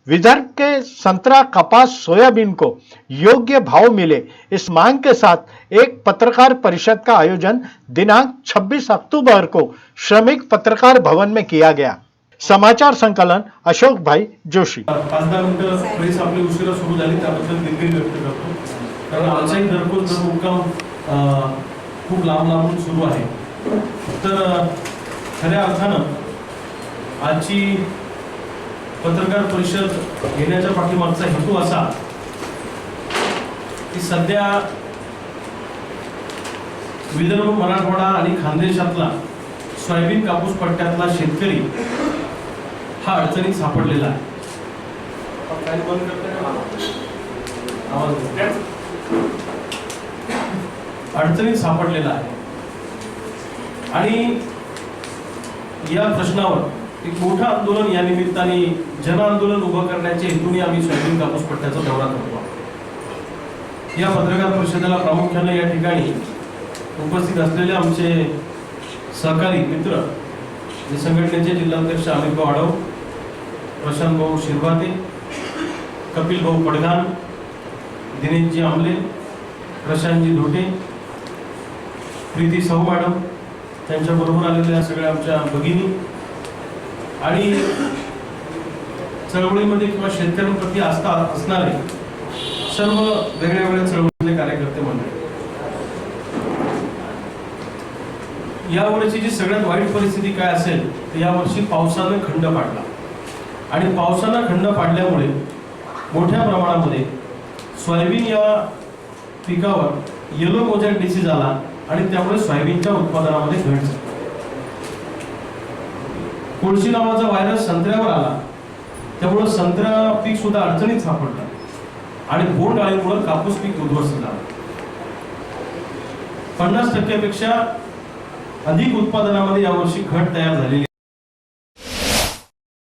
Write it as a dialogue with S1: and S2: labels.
S1: विदर्भ के संतरा, कपास, सोयाबीन को योग्य भाव मिले, इस मांग के साथ एक पत्रकार परिषद का आयोजन दिनांक 26 अक्टूबर को श्रमिक पत्रकार भवन में किया गया। समाचार संकलन अशोक भाई जोशी।
S2: 5-10 मिनिटं प्रेस आपली उशिरा सुरू झाली त्याबद्दल दिलगिरी व्यक्त करतो, कारण आमचाही घरपोच मुक्काम खूप लांबून सुरू आहे। तर खऱ्या अर्थानं आजची पत्रकार परिषद घेण्याच्या पाठीमागचा हेतू असा की सध्या विदर्भ, मराठवाडा आणि खानदेशातला सोयाबीन कापूस पट्ट्यातला शेतकरी हा अडचणीत सापडलेला आहे। अडचणीत सापडलेला आहे आणि या प्रश्नावर एक मोठं आंदोलन या निमित्ताने जन आंदोलन उभं करण्याच्या हेतूने आम्ही सोयाबीन कापूस पट्ट्याचा दौरा करतो। या पत्रकार परिषदेला प्रामुख्याने या ठिकाणी उपस्थित असलेले आमचे सहकारी मित्र, जे संघटनेचे जिल्हाध्यक्ष अमित भाऊ आडव, प्रशांत भाऊ शिरभाते, कपिल भाऊ पडगान, दिनेशजी आमले, प्रशांतजी धोटे, प्रीती साहू मॅडम, त्यांच्याबरोबर आलेल्या सगळ्या आमच्या भगिनी आणि चळवळीमध्ये किंवा शेतकऱ्यांप्रती आस्था असणारे सर्व वेगळ्या चळवळीतले कार्यकर्ते मंडळी, यावर्षीची सगळ्यात वाईट परिस्थिती काय असेल तर यावर्षी पावसाने खंड पाडला आणि पावसाने खंड पाडल्यामुळे मोठ्या प्रमाणामध्ये सोयाबीन या पिकावर येलो मोजॅक डिसीज आला आणि त्यामुळे सोयाबीनच्या उत्पादनामध्ये घट झाली। कोळशी नावाचा व्हायरस संत्र्यावर आला, त्यामुळे संत्रा पीक सुद्धा अडचणीत सापडलं आणि बोंड अळीमुळे कापूस पीक उद्ध्वस्त झालं। 50% पेक्षा अधिक उत्पादनामध्ये यावर्षी घट तयार झालेली